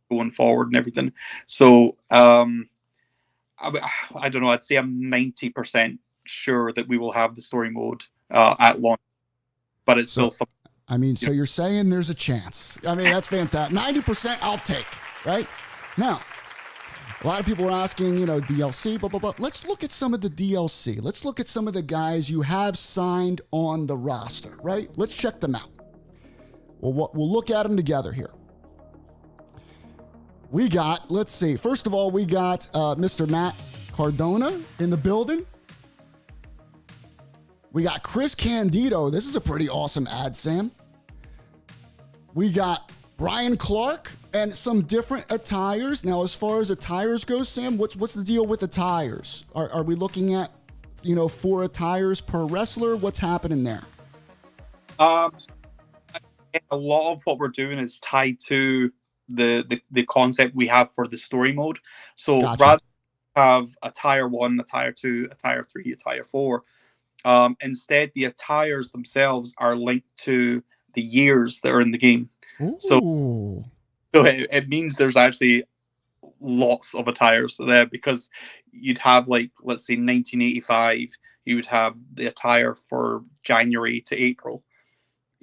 Going forward and everything. So I don't know. I'd say I'm 90% sure that we will have the story mode at launch, but it's still something. I mean, so you're saying there's a chance. I mean, that's fantastic. 90% I'll take, right? Now, a lot of people are asking, DLC, blah, blah, blah. Let's look at some of the DLC. Let's look at some of the guys you have signed on the roster, right? Let's check them out. We'll look at them together here. We got, let's see. First of all, we got Mr. Matt Cardona in the building. We got Chris Candido. This is a pretty awesome ad, Sam. We got Brian Clark and some different attires. Now, as far as attires go, Sam, what's the deal with attires? Are we looking at, 4 attires per wrestler? What's happening there? A lot of what we're doing is tied to the concept we have for the story mode. So Gotcha. rather than have attire 1, attire 2, attire 3, attire 4, instead the attires themselves are linked to the years that are in the game. Ooh. So it means there's actually lots of attires there, because you'd have, like, let's say 1985, you would have the attire for January to April,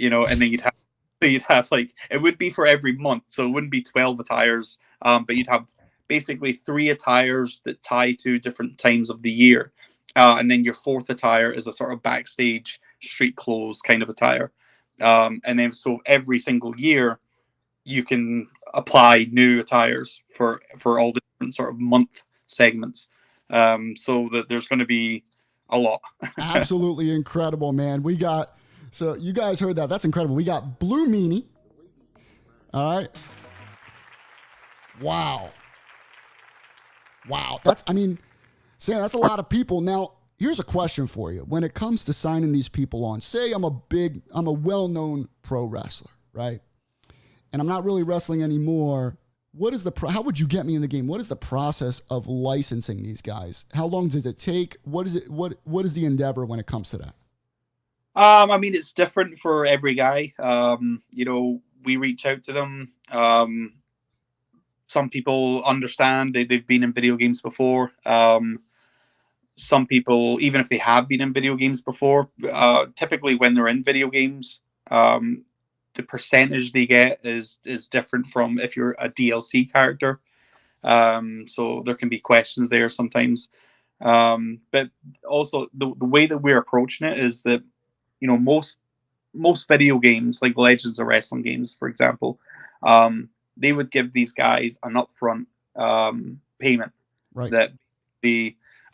and then you'd have like, it would be for every month, so it wouldn't be 12 attires, but you'd have basically 3 attires that tie to different times of the year, and then your 4th attire is a sort of backstage street clothes kind of attire, and then so every single year you can apply new attires for all the different sort of month segments, so that there's going to be a lot. Absolutely incredible, man. So you guys heard that. That's incredible. We got Blue Meanie. All right. Wow. Sam, that's a lot of people. Now, here's a question for you. When it comes to signing these people on, say I'm a well-known pro wrestler, right? And I'm not really wrestling anymore. How would you get me in the game? What is the process of licensing these guys? How long does it take? What is the endeavor when it comes to that? I mean, it's different for every guy. We reach out to them. Some people understand they've been in video games before. Some people, even if they have been in video games before, typically when they're in video games, the percentage they get is different from if you're a DLC character. So there can be questions there sometimes. But also the way that we're approaching it is that, most video games, like Legends of Wrestling games, for example, they would give these guys an upfront payment. Right. That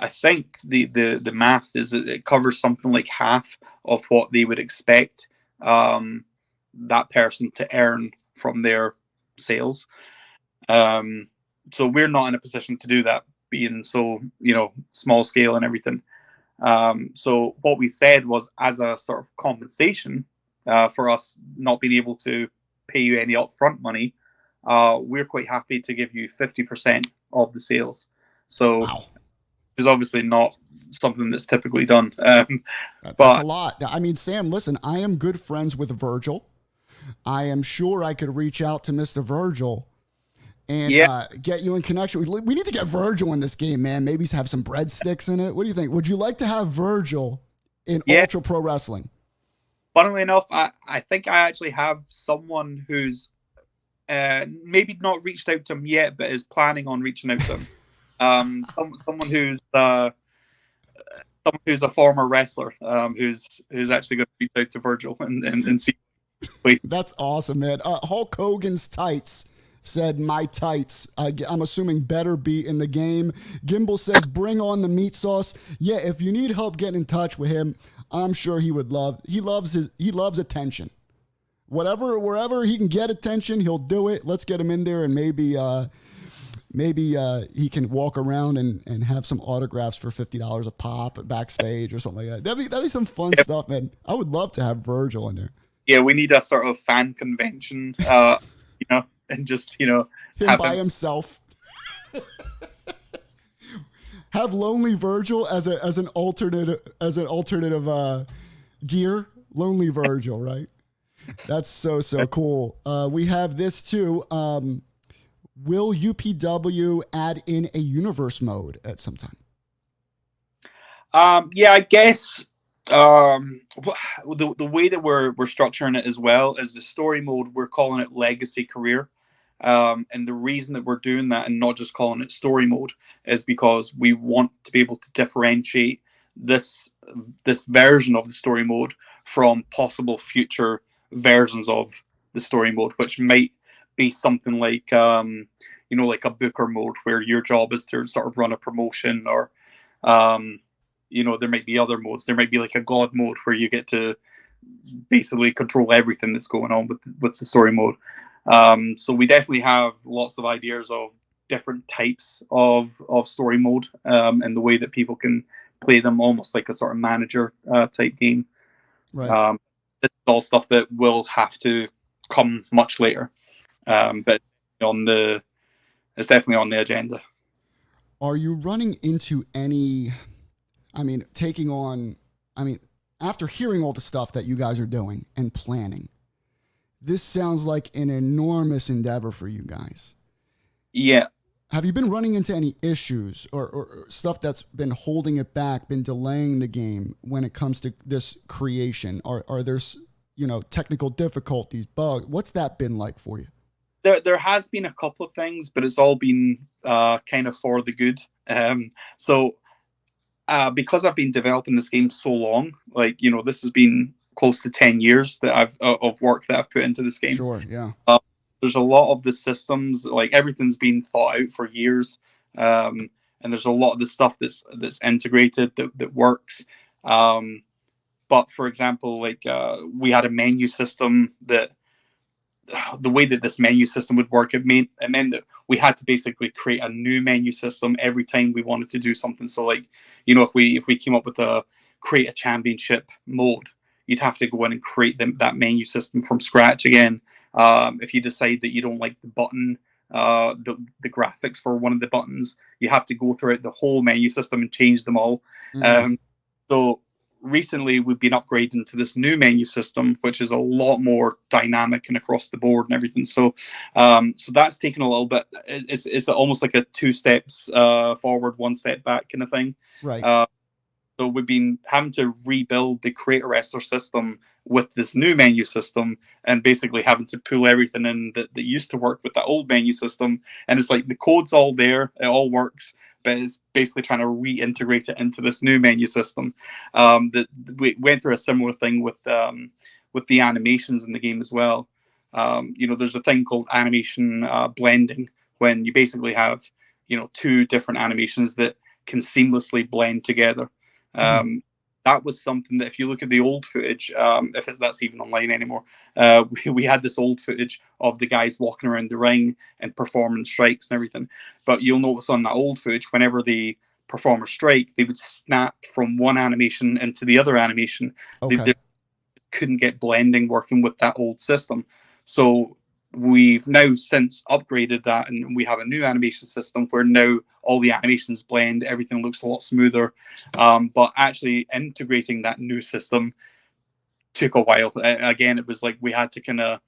I think the math is that it covers something like half of what they would expect that person to earn from their sales. So we're not in a position to do that, being so small scale and everything. So what we said was, as a sort of compensation for us not being able to pay you any upfront money, we're quite happy to give you 50% of the sales. So wow. It's obviously not something that's typically done. That's a lot. I mean, Sam, listen, I am good friends with Virgil. I am sure I could reach out to Mr. Virgil and get you in connection. We need to get Virgil in this game, man. Maybe have some breadsticks in it. What do you think? Would you like to have Virgil in Ultra Pro Wrestling? Funnily enough, I think I actually have someone who's maybe not reached out to him yet, but is planning on reaching out to him. Someone who's a former wrestler, who's actually going to reach out to Virgil and see. That's awesome, man. Hulk Hogan's tights said my tights. I'm assuming better be in the game. Gimbal says bring on the meat sauce. Yeah, if you need help getting in touch with him, I'm sure he would love. He loves attention. Wherever he can get attention, he'll do it. Let's get him in there, and maybe he can walk around and have some autographs for $50 a pop backstage or something like that. That'd be some fun stuff, man. I would love to have Virgil in there. Yeah, we need a sort of fan convention, and just him by himself. Have Lonely Virgil as an alternative gear. Lonely Virgil, right? That's so cool. We have this too. Will UPW add in a universe mode at some time? Yeah, I guess the way that we're structuring it as well as the story mode, we're calling it Legacy Career. And the reason that we're doing that and not just calling it story mode is because we want to be able to differentiate this version of the story mode from possible future versions of the story mode, which might be something like like a booker mode where your job is to sort of run a promotion, or there might be other modes. There might be like a god mode where you get to basically control everything that's going on with the story mode. So we definitely have lots of ideas of different types of story mode, and the way that people can play them, almost like a sort of manager type game. Right. This is all stuff that will have to come much later, but it's definitely on the agenda. Are you running into any? After hearing all the stuff that you guys are doing and planning, this sounds like an enormous endeavor for you guys. Yeah. Have you been running into any issues or stuff that's been holding it back, been delaying the game when it comes to this creation? Are there's technical difficulties, bugs? What's that been like for you? There has been a couple of things, but it's all been kind of for the good. Because I've been developing this game so long, this has been close to 10 years that I've of work that I've put into this game. Sure, yeah. There's a lot of the systems, like everything's been thought out for years, and there's a lot of the stuff that's integrated that works. But for example, we had a menu system that the way that this menu system would work, it meant that we had to basically create a new menu system every time we wanted to do something. So if we came up with create a championship mode, you'd have to go in and create that menu system from scratch again. If you decide that you don't like the button, the graphics for one of the buttons, you have to go throughout the whole menu system and change them all. Mm-hmm. So recently we've been upgrading to this new menu system, which is a lot more dynamic and across the board and everything. So that's taken a little bit. It's almost like a 2 steps forward, 1 step back kind of thing. Right. So we've been having to rebuild the Creator Wrestler system with this new menu system, and basically having to pull everything in that used to work with the old menu system. And it's like the code's all there, it all works, but it's basically trying to reintegrate it into this new menu system. That we went through a similar thing with the animations in the game as well. There's a thing called animation blending, when you basically have 2 different animations that can seamlessly blend together. That was something that if you look at the old footage, if that's even online anymore, we had this old footage of the guys walking around the ring and performing strikes and everything. But you'll notice on that old footage, whenever they perform a strike, they would snap from one animation into the other animation. Okay. They couldn't get blending working with that old system. So we've now since upgraded that, and we have a new animation system where now all the animations blend, everything looks a lot smoother. But actually integrating that new system took a while. Again, it was like we had to kind of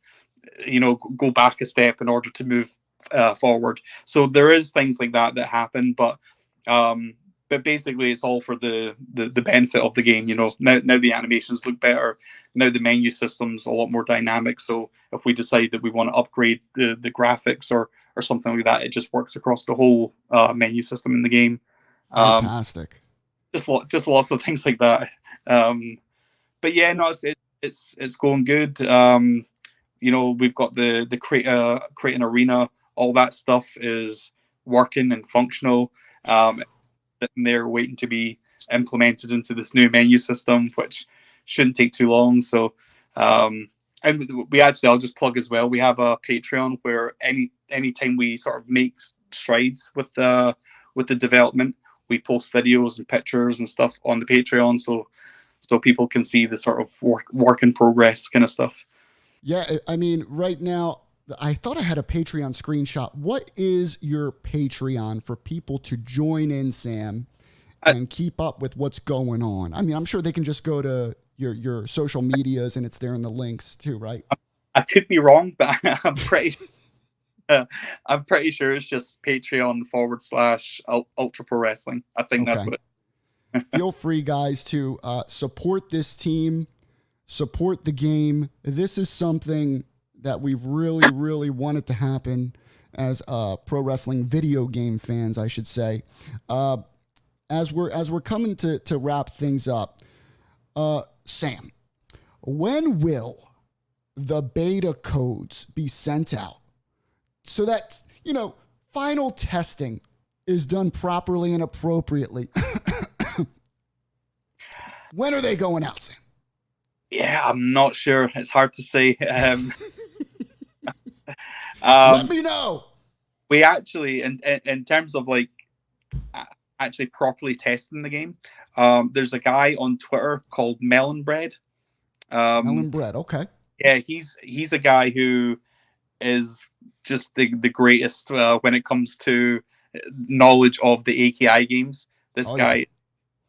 go back a step in order to move forward. So there is things like that happen, but basically it's all for the benefit of the game. Now the animations look better, now the menu system's a lot more dynamic. So if we decide that we want to upgrade the graphics or something like that, it just works across the whole menu system in the game. Fantastic. Just lots of things like that. But yeah, no, it's going good. We've got the create an arena. All that stuff is working and functional. Sitting there waiting to be implemented into this new menu system, which shouldn't take too long. So, and I'll just plug as well. We have a Patreon where anytime we sort of make strides with the development, we post videos and pictures and stuff on the Patreon, so people can see the sort of work in progress kind of stuff. Yeah, I mean, right now, I thought I had a Patreon screenshot. What is your Patreon for people to join in, Sam, and keep up with what's going on? I mean, I'm sure they can just go to your social medias and it's there in the links too, right? I could be wrong, but I'm pretty sure it's just Patreon/Ultra Pro Wrestling. I think that's what it is. Feel free, guys, to support this team, support the game. This is something that we've really, really wanted to happen as pro wrestling video game fans, I should say. As we're coming to wrap things up, Sam, when will the beta codes be sent out so that, final testing is done properly and appropriately? When are they going out, Sam? Yeah, I'm not sure. It's hard to say. Let me know. We actually, in terms of actually properly testing the game, there's a guy on Twitter called Melon Bread. Melon Bread, okay. Yeah, he's a guy who is just the greatest when it comes to knowledge of the AKI games. This guy,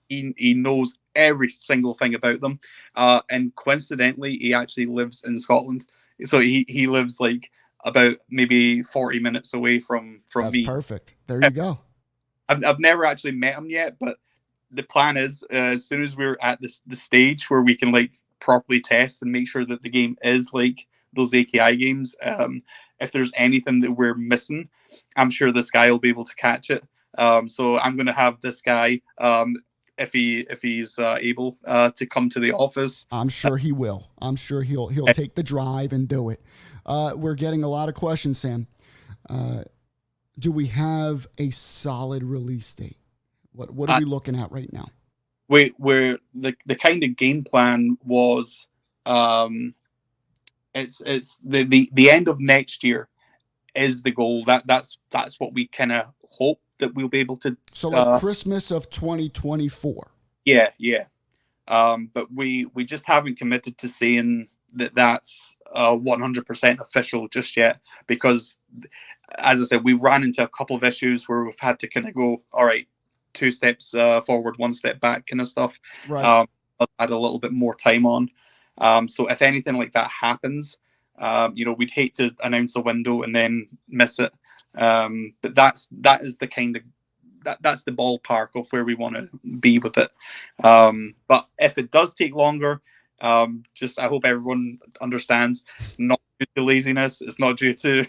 he knows every single thing about them. And coincidentally, he actually lives in Scotland. So he lives about maybe 40 minutes away from That's me. Perfect. There you go. I've never actually met him yet, but the plan is as soon as we're at the stage where we can properly test and make sure that the game is like those AKI games. If there's anything that we're missing, I'm sure this guy will be able to catch it. So I'm going to have this guy, if he's able to come to the office. I'm sure he will. I'm sure he'll take the drive and do it. We're getting a lot of questions, Sam. Do we have a solid release date? What are we looking at right now? We're the kind of game plan was it's the end of next year is the goal. That's what we kind of hope that we'll be able to. So Christmas of 2024. Yeah. But we just haven't committed to saying that's 100% official just yet, because as I said, we ran into a couple of issues where we've had to kind of go, all right, 2 steps forward, 1 step back kind of stuff. Right. Add a little bit more time on. So if anything like that happens, we'd hate to announce a window and then miss it. But that is the kind of that's the ballpark of where we want to be with it. But if it does take longer, I hope everyone understands it's not due to laziness. It's not due to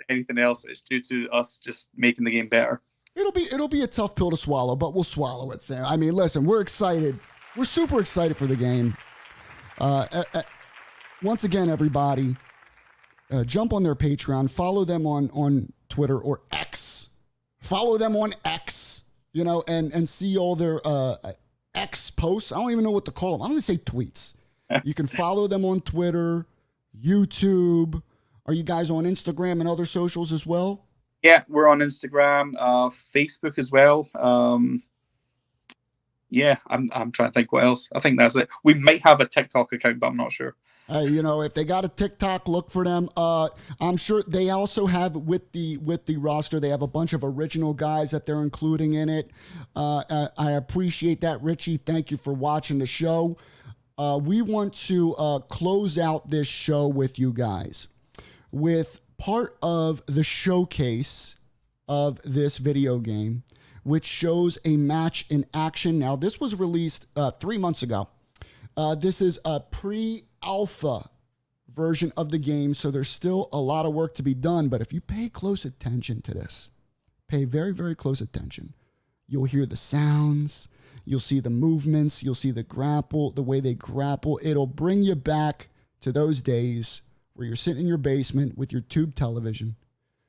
anything else. It's due to us just making the game better. It'll be a tough pill to swallow, but we'll swallow it, Sam. I mean, listen, we're excited. We're super excited for the game. Once again, everybody, jump on their Patreon, follow them on Twitter or X. Follow them on X, and see all their X posts. I don't even know what to call them. I'm going to say tweets. You can follow them on Twitter, YouTube. Are you guys on Instagram and other socials as well? Yeah, we're on Instagram, Facebook as well. Yeah, I'm trying to think what else. I think that's it. We might have a TikTok account, but I'm not sure. If they got a TikTok, look for them. I'm sure they also have with the roster, they have a bunch of original guys that they're including in it. I appreciate that, Richie. Thank you for watching the show. We want to close out this show with you guys with part of the showcase of this video game, which shows a match in action. Now, this was released 3 months ago. This is a pre-alpha version of the game, so there's still a lot of work to be done. But if you pay close attention to this, pay very, very close attention, you'll hear the sounds, you'll see the movements, you'll see the way they grapple. It'll bring you back to those days where you're sitting in your basement with your tube television.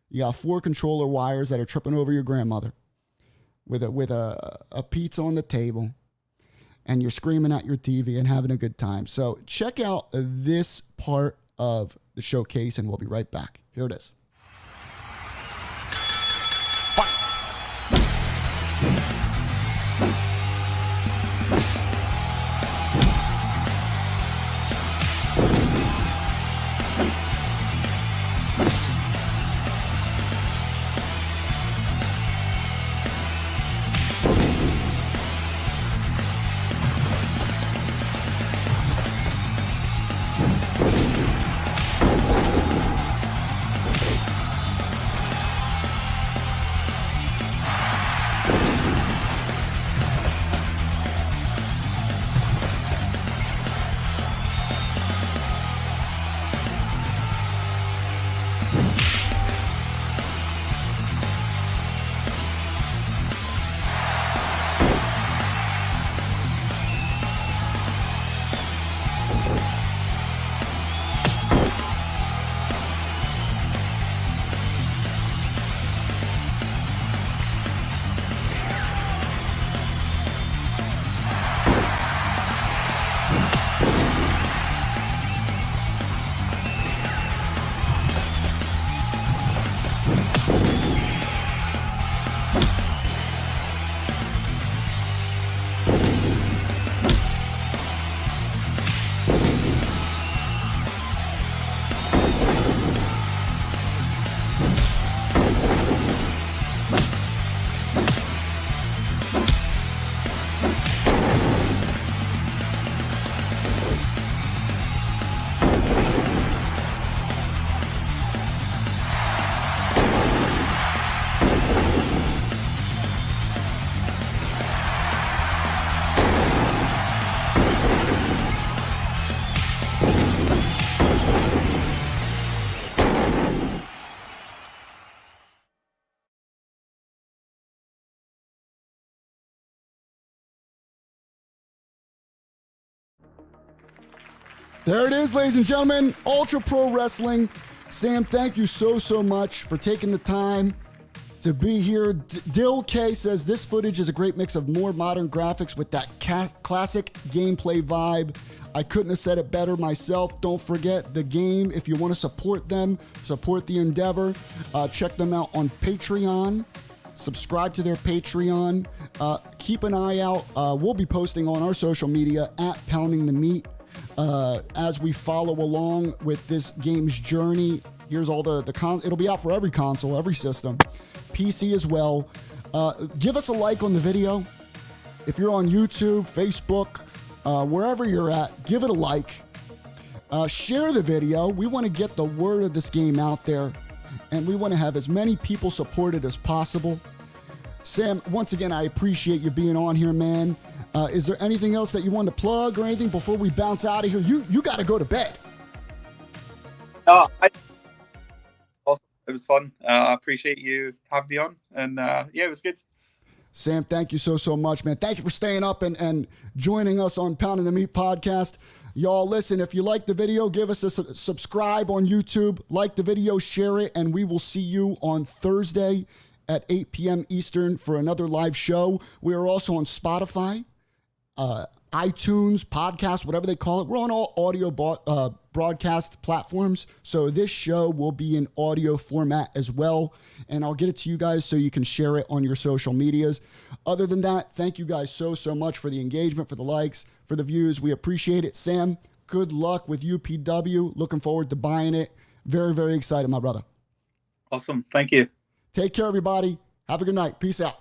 You got 4 controller wires that are tripping over your grandmother with a pizza on the table, and you're screaming at your TV and having a good time. So check out this part of the showcase, and we'll be right back. Here it is. There it is, ladies and gentlemen, Ultra Pro Wrestling. Sam, thank you so much for taking the time to be here. Dill K says this footage is a great mix of more modern graphics with that classic gameplay vibe. I couldn't have said it better myself. Don't forget the game. If you want to support them, support the endeavor, check them out on Patreon. Subscribe to their Patreon. Keep an eye out. We'll be posting on our social media at Pounding the Meat. As we follow along with this game's journey. Here's all it'll be out for every console, every system, PC as well. Give us a like on the video. If you're on YouTube, Facebook, wherever you're at, give it a like. Share the video. We want to get the word of this game out there, and we want to have as many people supported as possible. Sam, once again, I appreciate you being on here, man. Is there anything else that you want to plug or anything before we bounce out of here? You got to go to bed. It was fun. I appreciate you having me on. And yeah, it was good. Sam, thank you so much, man. Thank you for staying up and joining us on Pounding the Meat podcast. Y'all, listen, if you like the video, give us a subscribe on YouTube. Like the video, share it, and we will see you on Thursday at 8 p.m. Eastern for another live show. We are also on Spotify, iTunes, podcast, whatever they call it. We're on all audio broadcast platforms. So this show will be in audio format as well. And I'll get it to you guys so you can share it on your social medias. Other than that, thank you guys so much for the engagement, for the likes, for the views. We appreciate it. Sam, good luck with UPW. Looking forward to buying it. Very, very excited, my brother. Awesome. Thank you. Take care, everybody. Have a good night. Peace out.